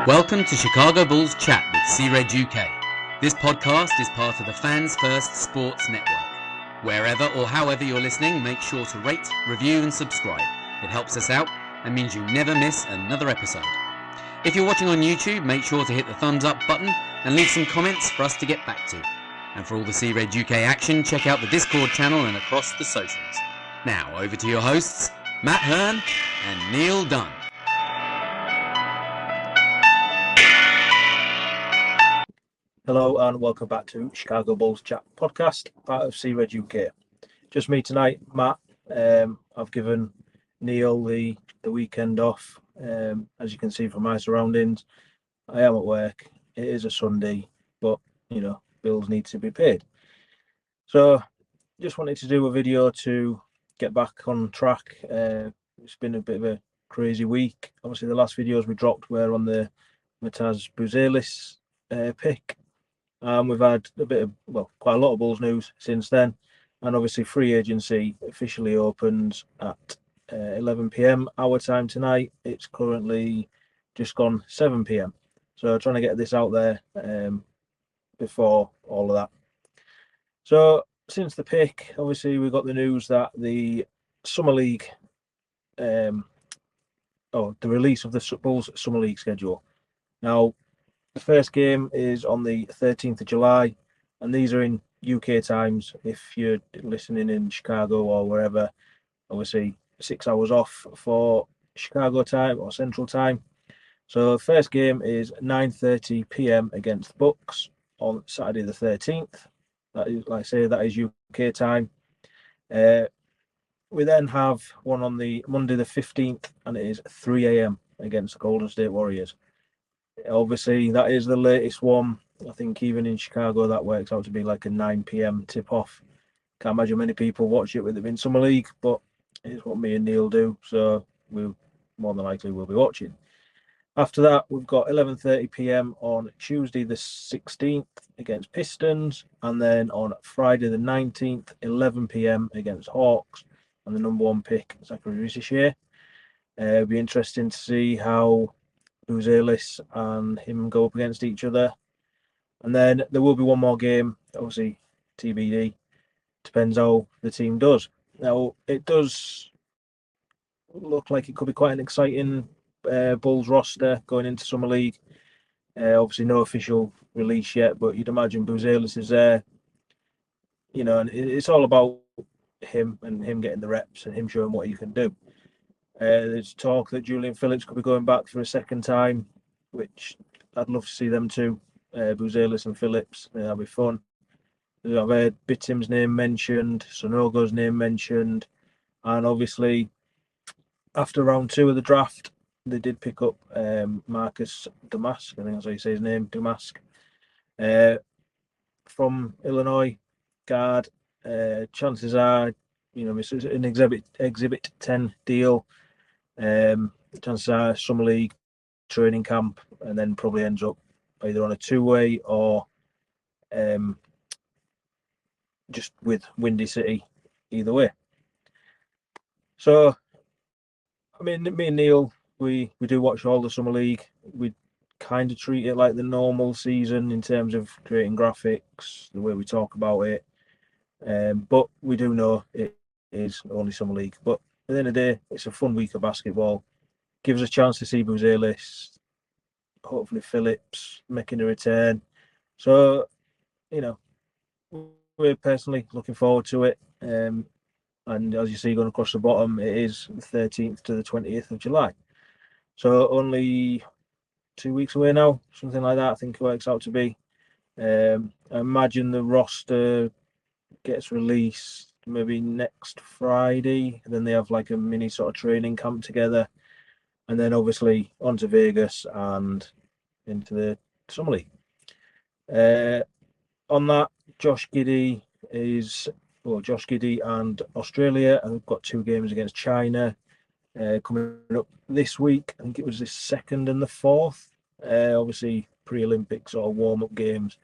Welcome to Chicago Bulls Chat with C-Red UK. This podcast is part of the Fans First Sports Network. Wherever or however you're listening, make sure to rate, review and subscribe. It helps us out and means you never miss another episode. If you're watching on YouTube, make sure to hit the thumbs up button and leave some comments for us to get back to. And for all the C-Red UK action, check out the Discord channel and across the socials. Now, over to your hosts, Matt Hearn and Neil Dunn. Hello and welcome back to Chicago Bulls Chat podcast, part of C-Red UK. Just me tonight, Matt. I've given Neil the weekend off. As you can see from my surroundings, I am at work. It is a Sunday, but bills need to be paid. So just wanted to do a video to get back on track. It's been a bit of a crazy week. Obviously, the last videos we dropped were on the Mataz Buzelis pick. We've had quite a lot of Bulls news since then. And obviously free agency officially opens at 11 p.m. our time tonight. It's currently just gone 7 p.m. So trying to get this out there before all of that. So since the pick, obviously we got the news that the Summer League, the release of the Bulls Summer League schedule. Now, the first game is on the 13th of July, and these are in UK times. If you're listening in Chicago or wherever, obviously 6 hours off for Chicago time or Central time. So the first game is 9:30 p.m. against the Bucks on Saturday the 13th. That is, like I say, that is UK time. We then have one on the Monday the 15th, and it is 3 a.m. against the Golden State Warriors. Obviously, that is the latest one. I think even in Chicago, that works out to be like a 9 p.m. tip-off. Can't imagine many people watch it with them in Summer League, but it's what me and Neil do, so we more than likely will be watching. After that, we've got 11:30 p.m. on Tuesday the 16th against Pistons, and then on Friday the 19th, 11 p.m. against Hawks, and the number one pick, Zachary Rizishier. It'll be interesting to see how Buzelis and him go up against each other. And then there will be one more game, obviously TBD. Depends how the team does. Now, it does look like it could be quite an exciting Bulls roster going into Summer League. Obviously no official release yet, but you'd imagine Buzelis is there. And it's all about him and him getting the reps and him showing what he can do. There's talk that Julian Phillips could be going back for a second time, which I'd love to see them two, Buzelis and Phillips. That'll be fun. I've heard Bittim's name mentioned, Sanogo's name mentioned, and obviously after round 2 of the draft, they did pick up Marcus Damask, I think that's how you say his name, Damask, from Illinois, guard. Chances are, it's an Exhibit 10 deal. Chances are Summer League training camp, and then probably ends up either on a two-way or just with Windy City, either way. So, I mean, me and Neil, we do watch all the Summer League. We kind of treat it like the normal season in terms of creating graphics, the way we talk about it. But we do know it is only Summer League. But at the end of the day, it's a fun week of basketball. Gives us a chance to see Buzelis, hopefully Phillips making a return. So, we're personally looking forward to it. And as you see going across the bottom, it is the 13th to the 20th of July. So only 2 weeks away now, something like that, I think it works out to be. I imagine the roster gets released maybe next Friday, and then they have like a mini sort of training camp together, and then obviously on to Vegas and into the Summer League. On that, Josh Giddey and Australia, and we've got 2 games against China coming up this week. I think it was the 2nd and the 4th. Obviously pre-Olympics or warm-up games.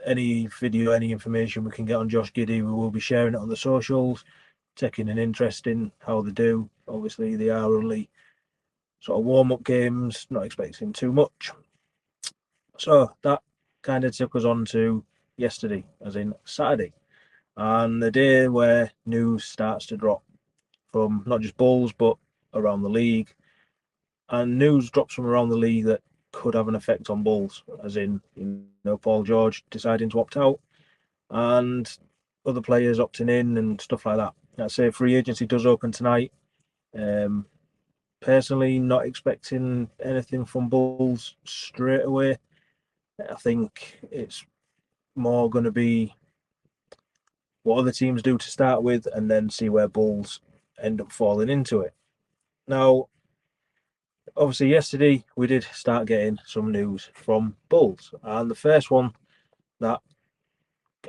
Any video, any information we can get on Josh Giddey, we will be sharing it on the socials, taking an interest in how they do. Obviously, they are only sort of warm-up games, not expecting too much. So that kind of took us on to yesterday, as in Saturday, and the day where news starts to drop from not just Bulls but around the league, and news drops from around the league that could have an effect on Bulls, as in Paul George deciding to opt out and other players opting in and stuff like that. I'd say free agency does open tonight. Personally, not expecting anything from Bulls straight away. I think it's more going to be what other teams do to start with and then see where Bulls end up falling into it. Now, obviously, yesterday we did start getting some news from Bulls, and the first one that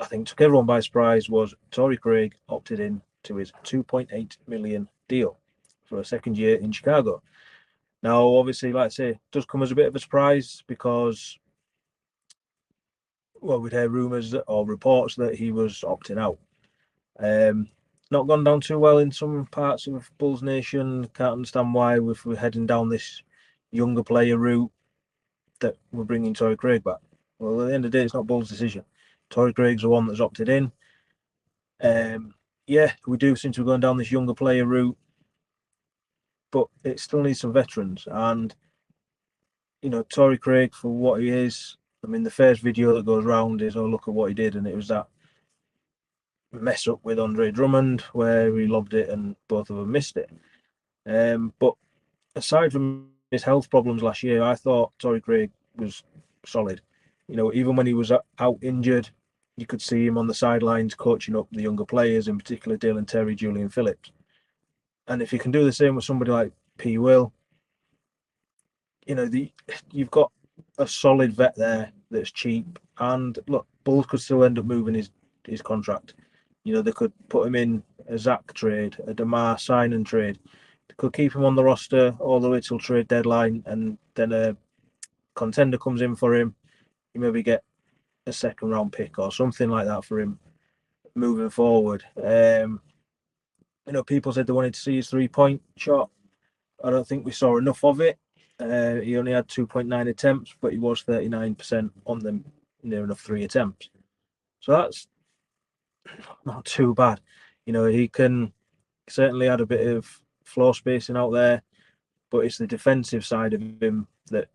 I think took everyone by surprise was Torrey Craig opted in to his $2.8 million deal for a second year in Chicago. Now, obviously, like I say, it does come as a bit of a surprise because, well, we'd heard rumours or reports that he was opting out. Not gone down too well in some parts of Bulls Nation. Can't understand why if we're heading down this younger player route that we're bringing Torrey Craig back. Well, at the end of the day, it's not Bulls' decision. Torrey Craig's the one that's opted in. Yeah, we do seem to be going down this younger player route, but it still needs some veterans. And, Torrey Craig, for what he is, I mean, the first video that goes round is, oh, look at what he did. And it was that mess up with Andre Drummond where he lobbed it and both of them missed it. But aside from his health problems last year, I thought Torrey Craig was solid. Even when he was out injured, you could see him on the sidelines coaching up the younger players, in particular Dalen Terry, Julian Phillips. And if you can do the same with somebody like P. Will, you've got a solid vet there that's cheap. And look, Bulls could still end up moving his contract. They could put him in a Zach trade, a DeMar sign and trade. They could keep him on the roster all the way till trade deadline, and then a contender comes in for him. You maybe get a second round pick or something like that for him moving forward. People said they wanted to see his 3-point shot. I don't think we saw enough of it. He only had 2.9 attempts, but he was 39% on them, near enough 3 attempts. So that's not too bad. He can certainly add a bit of floor spacing out there, but it's the defensive side of him that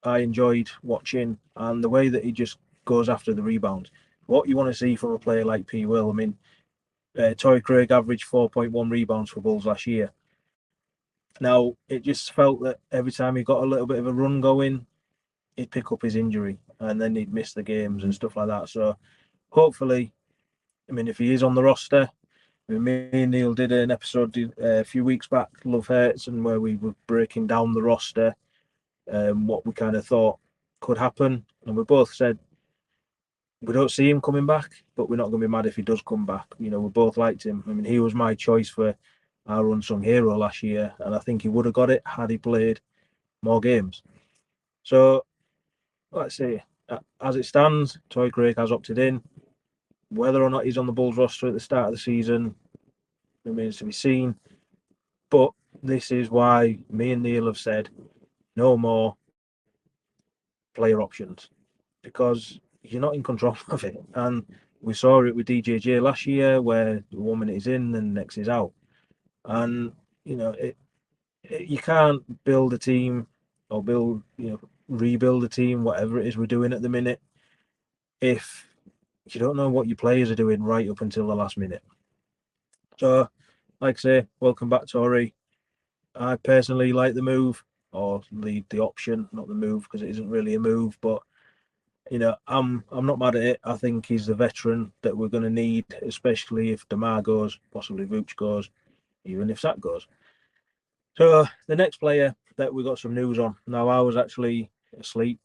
I enjoyed watching, and the way that he just goes after the rebound. What you want to see from a player like P. Will, I mean, Torrey Craig averaged 4.1 rebounds for Bulls last year. Now, it just felt that every time he got a little bit of a run going, he'd pick up his injury and then he'd miss the games and stuff like that. So hopefully, I mean, if he is on the roster, me and Neil did an episode a few weeks back, Love Hurts, and where we were breaking down the roster, what we kind of thought could happen. And we both said we don't see him coming back, but we're not going to be mad if he does come back. We both liked him. I mean, he was my choice for our unsung hero last year, and I think he would have got it had he played more games. So, let's see. As it stands, Torrey Craig has opted in. Whether or not he's on the Bulls roster at the start of the season remains to be seen. But this is why me and Neil have said no more player options, because you're not in control of it. And we saw it with DJJ last year, where 1 minute is in and the next is out. And you can't build a team or rebuild a team, whatever it is we're doing at the minute, if you don't know what your players are doing right up until the last minute. So, like I say, welcome back, Torrey. I personally like the move, or the option, not the move, because it isn't really a move. But I'm not mad at it. I think he's the veteran that we're going to need, especially if DeMar goes, possibly Vooch goes, even if Zach goes. So the next player that we got some news on. Now, I was actually asleep,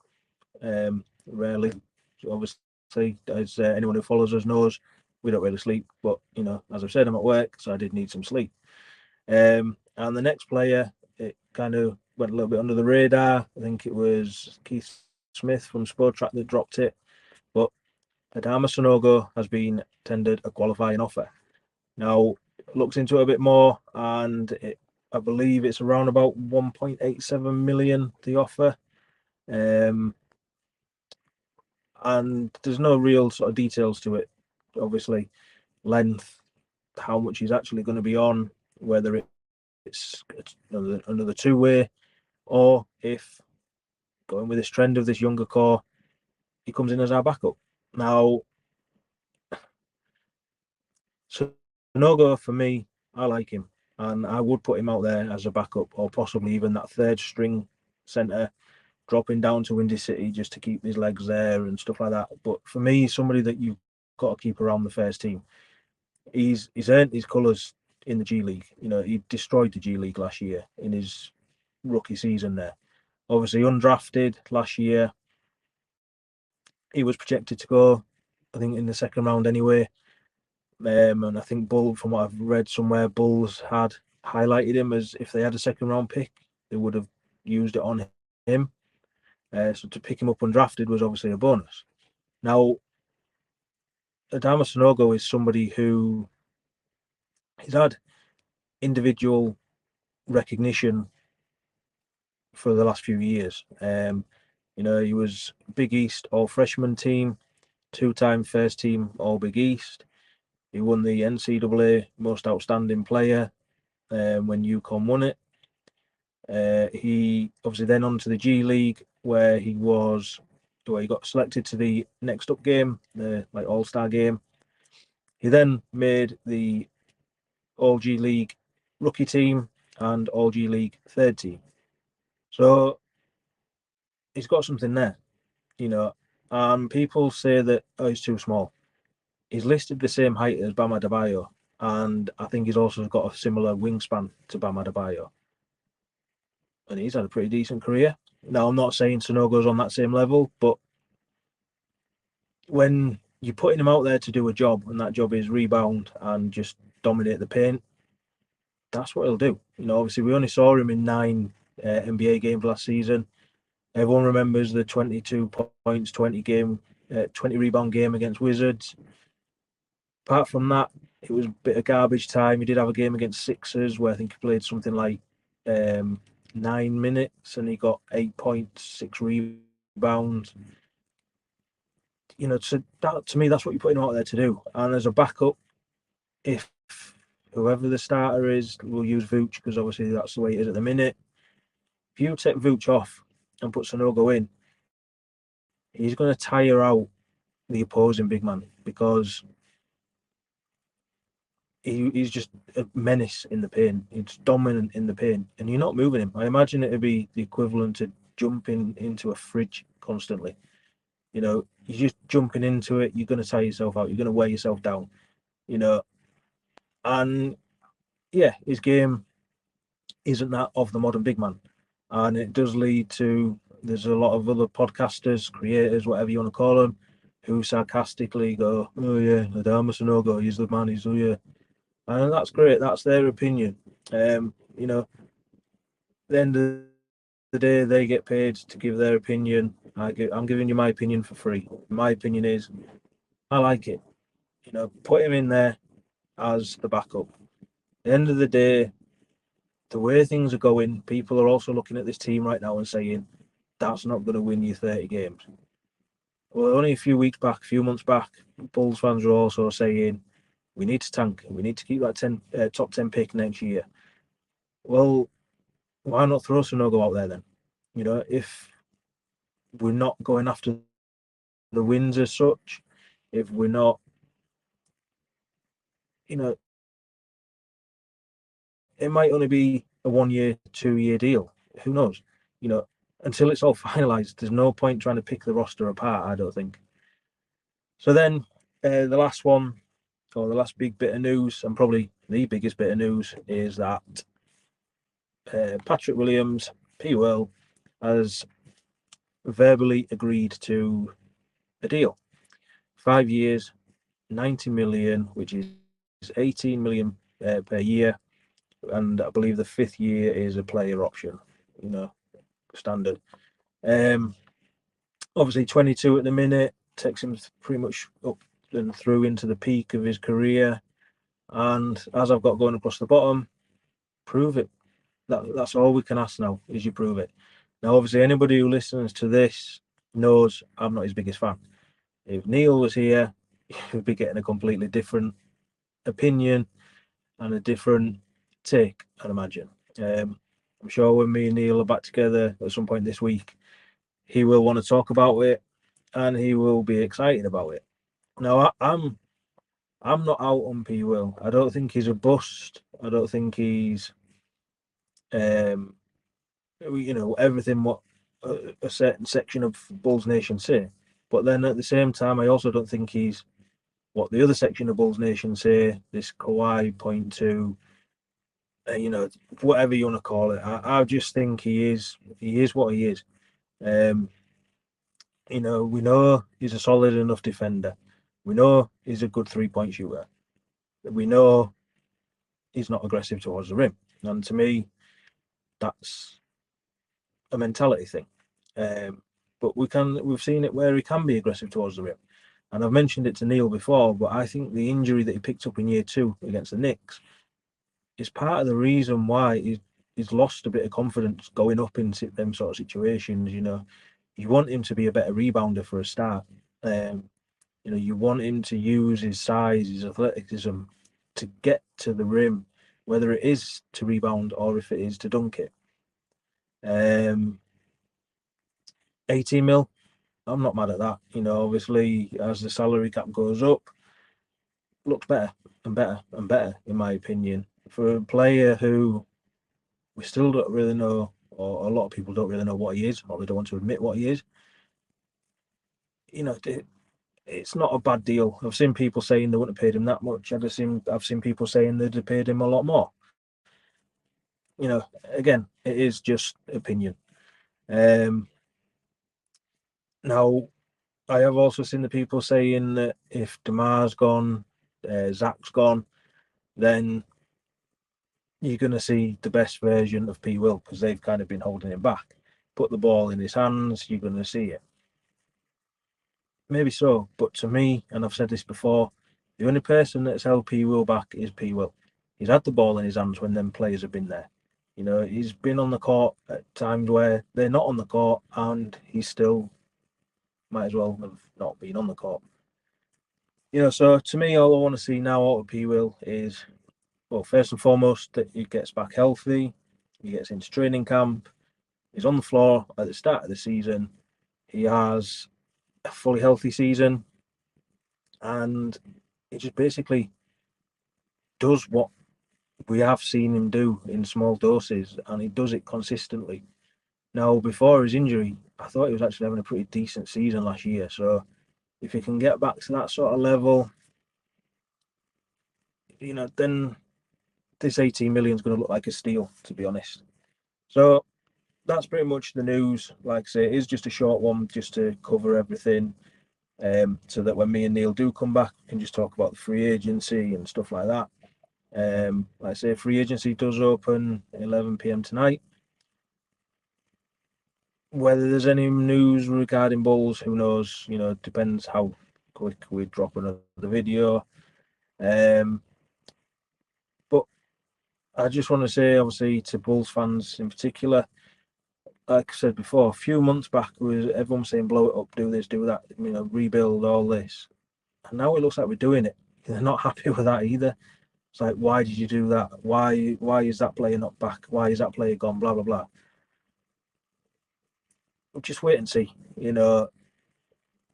rarely. So obviously, as anyone who follows us knows, we don't really sleep. But, as I've said, I'm at work, so I did need some sleep. And the next player, it kind of went a little bit under the radar. I think it was Keith Smith from Spotrac that dropped it. But Adama Sanogo has been tendered a qualifying offer. Now, looked into it a bit more, and I believe it's around about 1.87 million the offer. And there's no real sort of details to it. Obviously, length, how much he's actually going to be on, whether it's another two-way, or if going with this trend of this younger core, he comes in as our backup. Now, Sanogo, for me, I like him, and I would put him out there as a backup, or possibly even that third string centre, dropping down to Windy City just to keep his legs there and stuff like that. But for me, somebody that you've got to keep around the first team. He's earned his colours in the G League. You know, he destroyed the G League last year in his rookie season there. Obviously undrafted last year. He was projected to go, I think, in the second round anyway. And I think from what I've read somewhere, Bulls had highlighted him as if they had a second round pick, they would have used it on him. So to pick him up undrafted was obviously a bonus. Now, Adama Sanogo is somebody who he's had individual recognition for the last few years. You know, he was Big East All Freshman team, two-time first team All Big East. He won the NCAA Most Outstanding Player when UConn won it. He obviously then on to the G League where he got selected to the next up game, the All-Star game. He then made the All G League rookie team and All G League third team. So he's got something there, you know. People say that he's too small. He's listed the same height as Bam Adebayo, and I think he's also got a similar wingspan to Bam Adebayo. And he's had a pretty decent career. Now, I'm not saying Sanogo's on that same level, but when you're putting him out there to do a job, and that job is rebound and just dominate the paint, that's what he'll do. You know, obviously, we only saw him in 9 NBA games last season. Everyone remembers the 22 points, 20 rebound game against Wizards. Apart from that, it was a bit of garbage time. He did have a game against Sixers where I think he played something like 9 minutes and he got 8 points, 6 rebounds. You know, to me, that's what you're putting out there to do. And as a backup, if whoever the starter is, we'll use Vooch because obviously that's the way it is at the minute. If you take Vooch off and put Sanogo in, he's going to tire out the opposing big man because he's just a menace in the paint. He's dominant in the paint, and you're not moving him. I imagine it'd be the equivalent to jumping into a fridge constantly. You know, you're just jumping into it. You're going to tire yourself out. You're going to wear yourself down. You know, and yeah, his game isn't that of the modern big man, and it does lead to there's a lot of other podcasters, creators, whatever you want to call them, who sarcastically go, "Oh yeah, Adama Sanogo, he's the man. He's yeah." And that's great. That's their opinion. You know, at the end of the day, they get paid to give their opinion. I'm giving you my opinion for free. My opinion is, I like it. You know, put him in there as the backup. At the end of the day, the way things are going, people are also looking at this team right now and saying, that's not going to win you 30 games. Well, only a few months back, Bulls fans were also saying, we need to tank. We need to keep that top 10 pick next year. Well, why not throw Sanogo out there then? You know, if we're not going after the wins as such, if we're not, you know, it might only be a 1 year, 2 year deal. Who knows? You know, until it's all finalised, there's no point trying to pick the roster apart, I don't think. So then the last one, or the last big bit of news, and probably the biggest bit of news, is that Patrick Williams, P. Will, has verbally agreed to a deal. 5 years, 90 million, which is 18 million per year. And I believe the 5th year is a player option, you know, standard. Obviously 22 at the minute, takes him pretty much up and through into the peak of his career. And as I've got going across the bottom, prove it. That's all we can ask now, is you prove it. Now, obviously, anybody who listens to this knows I'm not his biggest fan. If Neil was here, he'd be getting a completely different opinion and a different take, I'd imagine. I'm sure when me and Neil are back together at some point this week, he will want to talk about it and he will be excited about it. Now, I'm not out on P. Will. I don't think he's a bust. I don't think he's everything what a certain section of Bulls Nation say. But then at the same time, I also don't think he's what the other section of Bulls Nation say. This Kawhi point to, whatever you want to call it. I just think he is what he is. We know he's a solid enough defender. We know he's a good 3-point shooter. We know he's not aggressive towards the rim. And to me, that's a mentality thing. But we've seen it where he can be aggressive towards the rim. And I've mentioned it to Neil before, but I think the injury that he picked up in year 2 against the Knicks is part of the reason why he's lost a bit of confidence going up in them sort of situations. You want him to be a better rebounder for a start. You want him to use his size, his athleticism to get to the rim, whether it is to rebound or if it is to dunk it. 18 mil, I'm not mad at that. Obviously, as the salary cap goes up, looks better and better and better, in my opinion. For a player who we still don't really know, or a lot of people don't really know what he is, or they don't want to admit what he is, it's not a bad deal. I've seen people saying they wouldn't have paid him that much. I've seen people saying they'd have paid him a lot more. Again, it is just opinion. Now, I have also seen the people saying that if DeMar's gone, Zach's gone, then you're going to see the best version of P. Will, because they've kind of been holding him back. Put the ball in his hands, you're going to see it. Maybe so, but to me, and I've said this before, the only person that's held P. Will back is P. Will. He's had the ball in his hands when them players have been there. He's been on the court at times where they're not on the court, and he still might as well have not been on the court. So to me, all I want to see now out of P. Will is, well, first and foremost, that he gets back healthy, he gets into training camp, he's on the floor at the start of the season, he has a fully healthy season, and he just basically does what we have seen him do in small doses, and he does it consistently. Now, before his injury, I thought he was actually having a pretty decent season last year, so if he can get back to that sort of level, then this 18 million is going to look like a steal, to be honest. So that's pretty much the news. Like I say, it is just a short one, just to cover everything, so that when me and Neil do come back, we can just talk about the free agency and stuff like that. Like I say, free agency does open at 11 p.m. tonight. Whether there's any news regarding Bulls, who knows? Depends how quick we drop another video. But I just want to say, obviously, to Bulls fans in particular, like I said before, a few months back, everyone was saying blow it up, do this, do that, rebuild, all this. And now it looks like we're doing it. They're not happy with that either. It's like, why did you do that? Why is that player not back? Why is that player gone? Blah, blah, blah. Just wait and see.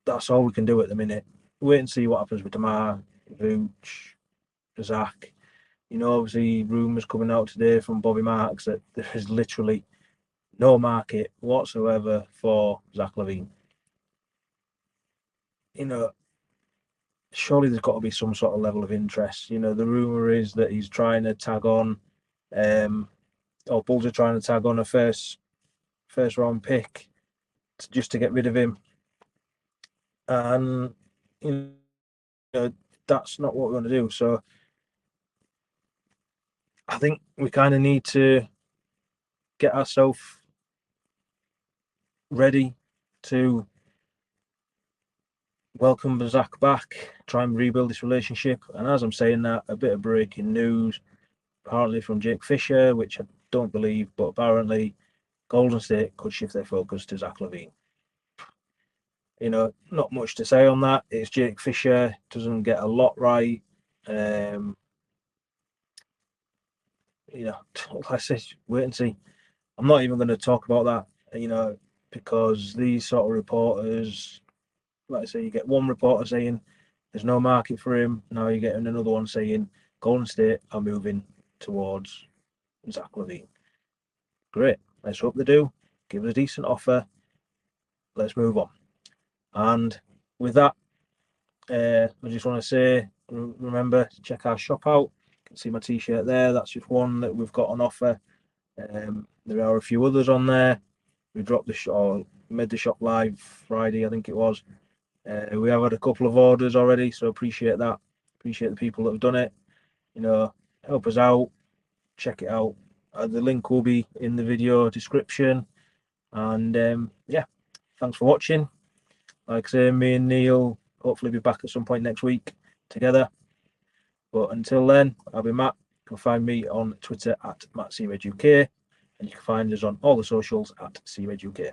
That's all we can do at the minute. Wait and see what happens with DeMar, Vooch, Zach. Obviously, rumours coming out today from Bobby Marks that there is literally no market whatsoever for Zach LaVine. Surely there's got to be some sort of level of interest. The rumour is that he's trying to tag on, or Bulls are trying to tag on a first round pick just to get rid of him. And, that's not what we want to do. So I think we kind of need to get ourselves ready to welcome Zach back, try and rebuild this relationship. And as I'm saying that, a bit of breaking news, apparently from Jake Fisher, which I don't believe, but apparently Golden State could shift their focus to Zach LaVine. Not much to say on that. It's Jake Fisher, doesn't get a lot right. Like I said, wait and see. I'm not even going to talk about that, because these sort of reporters, like I say, you get one reporter saying there's no market for him. Now you're getting another one saying Golden State are moving towards Zach LaVine. Great. Let's hope they do. Give us a decent offer. Let's move on. And with that, I just want to say, remember to check our shop out. You can see my t-shirt there. That's just one that we've got on offer. There are a few others on there. We dropped made the shop live Friday, I think it was. We have had a couple of orders already, so appreciate that. Appreciate the people that have done it. Help us out. Check it out. The link will be in the video description. And yeah, thanks for watching. Like I say, me and Neil hopefully be back at some point next week together. But until then, I'll be Matt. You can find me on Twitter at MattCRedUK, and you can find us on all the socials at CRedUK.